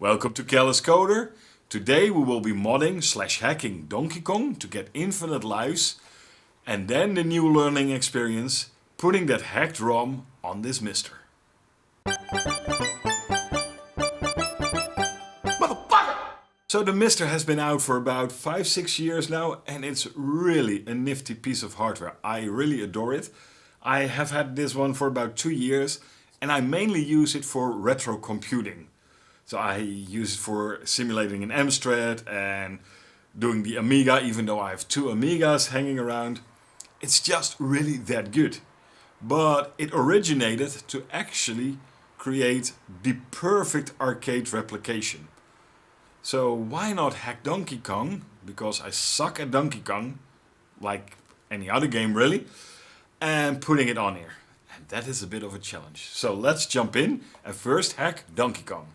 Welcome to Careless Coder. Today we will be modding / hacking Donkey Kong to get infinite lives, and then the new learning experience, putting that hacked ROM on this MiSTer. Motherfucker! So the MiSTer has been out for about 5-6 years now, and it's really a nifty piece of hardware. I really adore it. I have had this one for about 2 years, and I mainly use it for retro computing. So I use it for simulating an Amstrad and doing the Amiga, even though I have 2 Amigas hanging around. It's just really that good. But it originated to actually create the perfect arcade replication. So why not hack Donkey Kong? Because I suck at Donkey Kong, like any other game really, and putting it on here. And that is a bit of a challenge. So let's jump in and first hack Donkey Kong.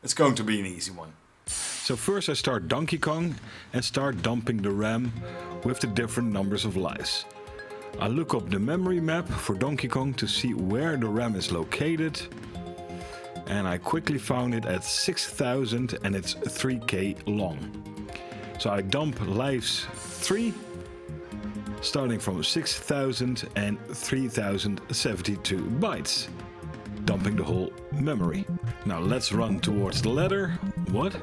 It's going to be an easy one. So first I start Donkey Kong and start dumping the RAM with the different numbers of lives. I look up the memory map for Donkey Kong to see where the RAM is located. And I quickly found it at 6000 and it's 3K long. So I dump lives 3, starting from 6000 and 3072 bytes. Dumping the whole memory. Now let's run towards the ladder. What?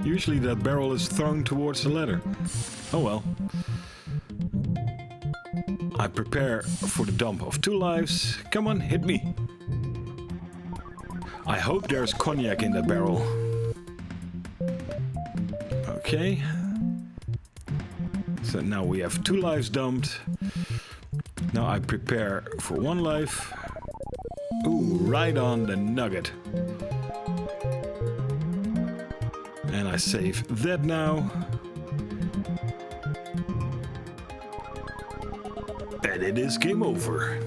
Usually that barrel is thrown towards the ladder. Oh well. I prepare for the dump of 2 lives. Come on, hit me. I hope there's cognac in that barrel. Okay. So now we have 2 lives dumped. Now I prepare for 1 life. Ooh, right on the nugget. And I save that now. And it is game over.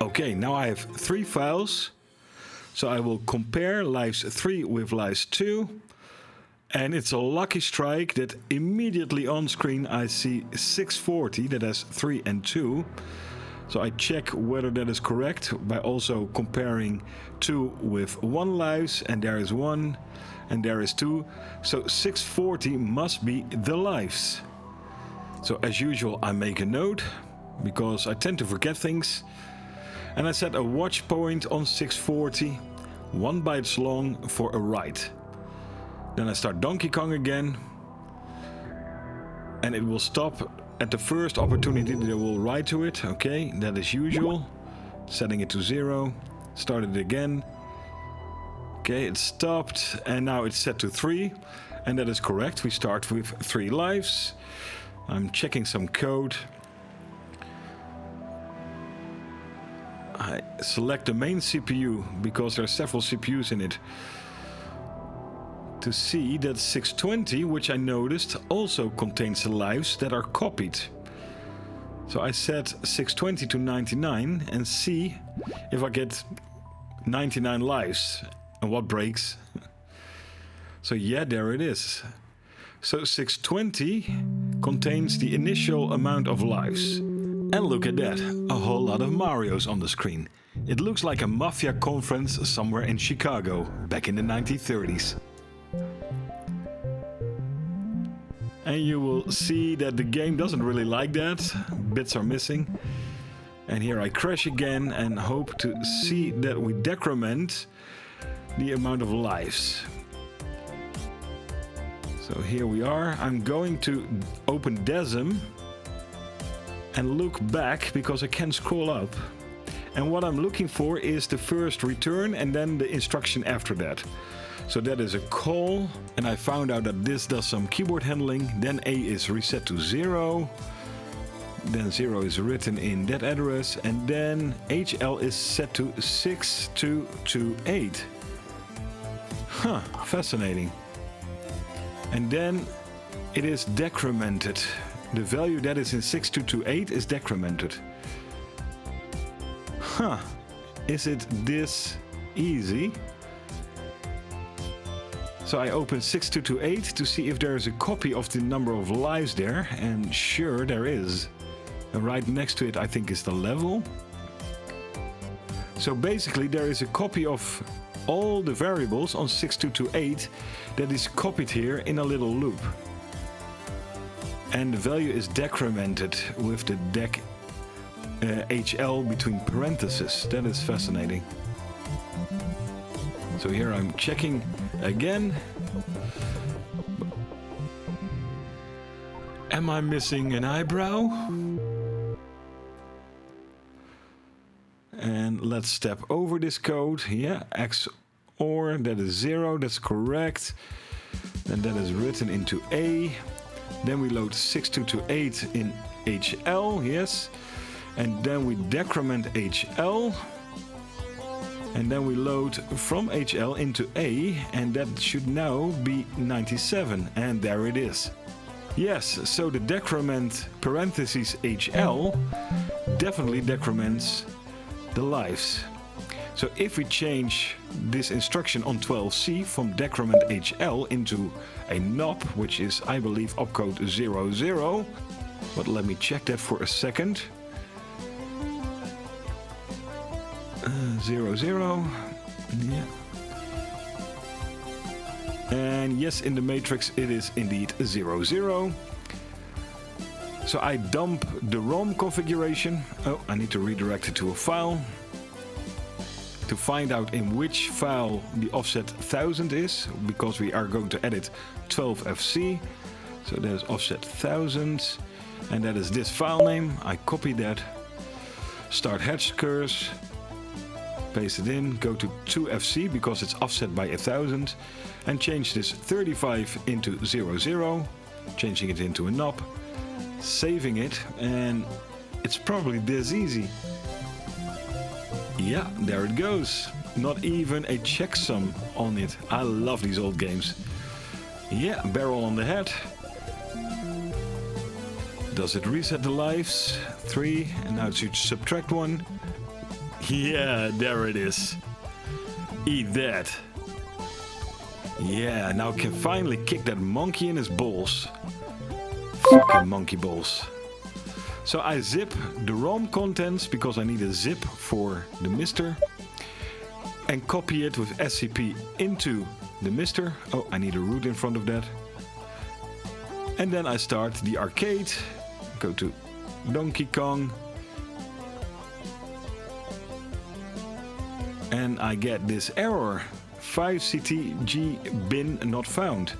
Okay, now I have 3 files. So I will compare lives 3 with lives 2. And it's a lucky strike that immediately on screen I see 640, that has 3 and 2. So I check whether that is correct by also comparing 2 with 1 lives, and there is 1 and there is 2. So 640 must be the lives. So as usual I make a note because I tend to forget things. And I set a watch point on 640, 1 bytes long for a write. Then I start Donkey Kong again. And it will stop at the first opportunity that I will write to it. Okay, that is usual. Setting it to 0. Start it again. Okay, it stopped. And now it's set to 3. And that is correct. We start with 3 lives. I'm checking some code. I select the main CPU because there are several CPUs in it, to see that 620, which I noticed, also contains the lives that are copied. So I set 620 to 99 and see if I get 99 lives and what breaks. So yeah, there it is. So 620 contains the initial amount of lives. And look at that, a whole lot of Marios on the screen. It looks like a mafia conference somewhere in Chicago back in the 1930s. And you will see that the game doesn't really like that. Bits are missing. And here I crash again and hope to see that we decrement the amount of lives. So here we are. I'm going to open DESM and look back because I can scroll up. And what I'm looking for is the first return and then the instruction after that. So that is a call, and I found out that this does some keyboard handling. Then A is reset to 0. Then 0 is written in that address, and then HL is set to 6228. Huh, fascinating. And then it is decremented. The value that is in 6228 is decremented. Huh, is it this easy? So I open 6228 to see if there is a copy of the number of lives there, and sure there is. And right next to it I think is the level. So basically there is a copy of all the variables on 6228 that is copied here in a little loop. And the value is decremented with the dec HL between parentheses. That is fascinating. So here I'm checking again. Am I missing an eyebrow? And let's step over this code. Yeah, XOR, that is 0, that's correct. And that is written into A. Then we load 6228 in HL, yes. And then we decrement HL. And then we load from HL into A, and that should now be 97. And there it is. Yes, so the decrement parentheses HL definitely decrements the lives. So if we change this instruction on 12C from decrement HL into a NOP, which is, I believe, opcode 00, but let me check that for a second. 00, yeah. And yes, in the matrix it is indeed 00. So I dump the ROM configuration. Oh, I need to redirect it to a file to find out in which file the offset 1000 is, because we are going to edit 12FC. So there's offset 1000, and that is this file name. I copy that, start hatch curse, paste it in, go to 2FC because it's offset by 1000, and change this 35 into 00, changing it into a NOP, saving it, and it's probably this easy. Yeah, there it goes. Not even a checksum on it. I love these old games. Yeah, barrel on the head. Does it reset the lives? 3, and now it should subtract 1. Yeah, there it is. Eat that. Yeah, now I can finally kick that monkey in his balls. Fucking monkey balls. So I zip the ROM contents because I need a zip for the MiSTer, and copy it with SCP into the MiSTer. Oh, I need a root in front of that. And then I start the arcade, go to Donkey Kong, and I get this error, 5CTG bin not found.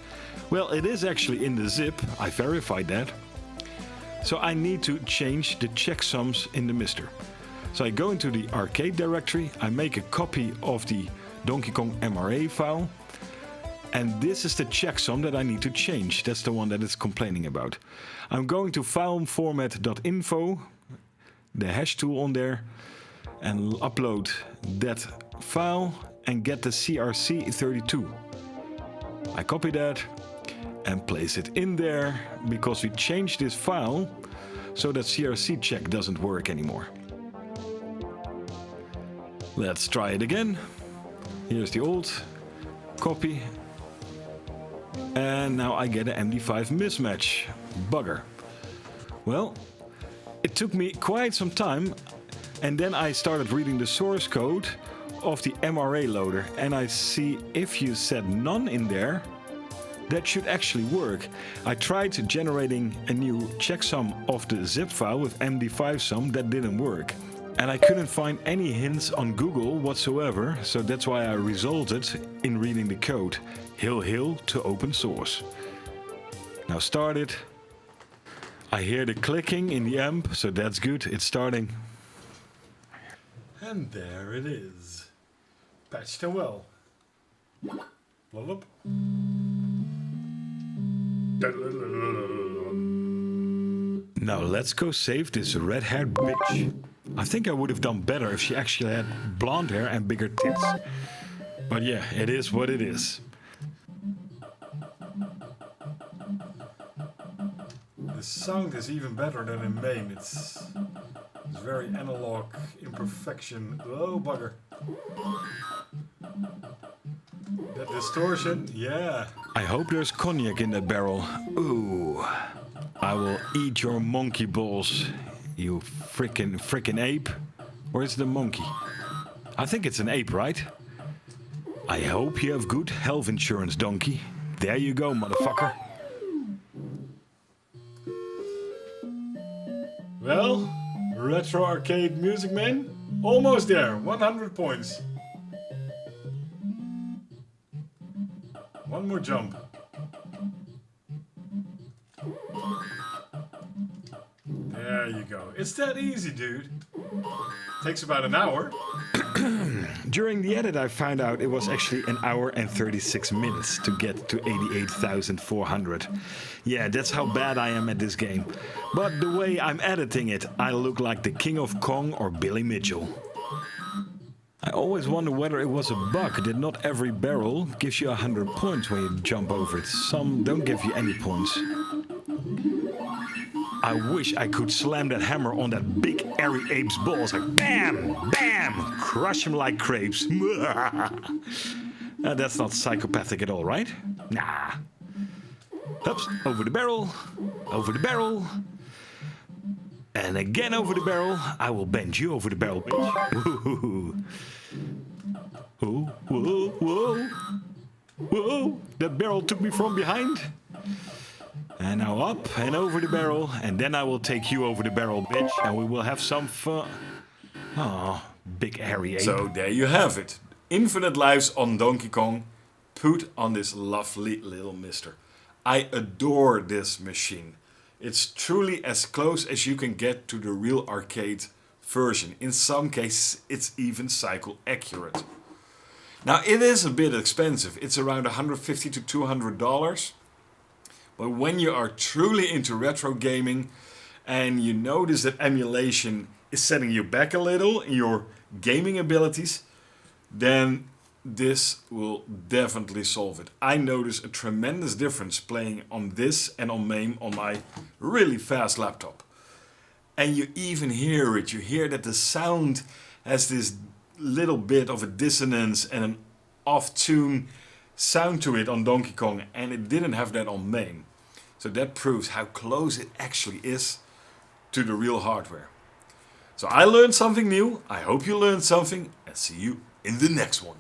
Well, it is actually in the zip, I verified that. So I need to change the checksums in the MiSTer. So I go into the arcade directory, I make a copy of the Donkey Kong MRA file, and this is the checksum that I need to change. That's the one that it's complaining about. I'm going to fileformat.info, the hash tool on there, and upload that file and get the CRC32. I copy that and place it in there because we changed this file so that CRC check doesn't work anymore. Let's try it again. Here's the old copy. And now I get an MD5 mismatch. Bugger. Well, it took me quite some time, and then I started reading the source code of the MRA loader, and I see if you set none in there, that should actually work. I tried generating a new checksum of the zip file with MD5 sum, that didn't work. And I couldn't find any hints on Google whatsoever, so that's why I resulted in reading the code. Hail hail to open source. Now start it. I hear the clicking in the amp, so that's good, it's starting. And there it is. Patched and well. Blub. Now let's go save this red-haired bitch. I think I would have done better if she actually had blonde hair and bigger tits. But yeah, it is what it is. The sound is even better than in MAME. It's very analog imperfection. Oh, bugger. That distortion, yeah. I hope there's cognac in that barrel. Ooh. I will eat your monkey balls, you frickin' ape. Or is it a monkey? I think it's an ape, right? I hope you have good health insurance, donkey. There you go, motherfucker. Well, retro arcade music man, almost there, 100 points. One more jump. There you go. It's that easy, dude. Takes about an hour. During the edit I found out it was actually an hour and 36 minutes to get to 88,400. Yeah, that's how bad I am at this game. But the way I'm editing it, I look like the King of Kong or Billy Mitchell. I always wonder whether it was a bug that not every barrel gives you 100 points when you jump over it. Some don't give you any points. I wish I could slam that hammer on that big airy ape's balls like BAM! BAM! Crush him like crepes. That's not psychopathic at all, right? Nah. Oops, over the barrel. Over the barrel. And again over the barrel. I will bend you over the barrel, bitch. Whoa, whoa, whoa. Whoa, that barrel took me from behind. And now up and over the barrel, and then I will take you over the barrel, bitch, and we will have some fun. Oh, big hairy ape. So there you have it. Infinite lives on Donkey Kong put on this lovely little MiSTer. I adore this machine. It's truly as close as you can get to the real arcade version. In some cases, it's even cycle accurate. Now, it is a bit expensive. It's around $150 to $200. But when you are truly into retro gaming and you notice that emulation is setting you back a little in your gaming abilities, then this will definitely solve it. I notice a tremendous difference playing on this and on MAME on my really fast laptop. And you even hear it. You hear that the sound has this little bit of a dissonance and an off-tune sound to it on Donkey Kong, and it didn't have that on MAME. So that proves how close it actually is to the real hardware. So I learned something new. I hope you learned something, and see you in the next one.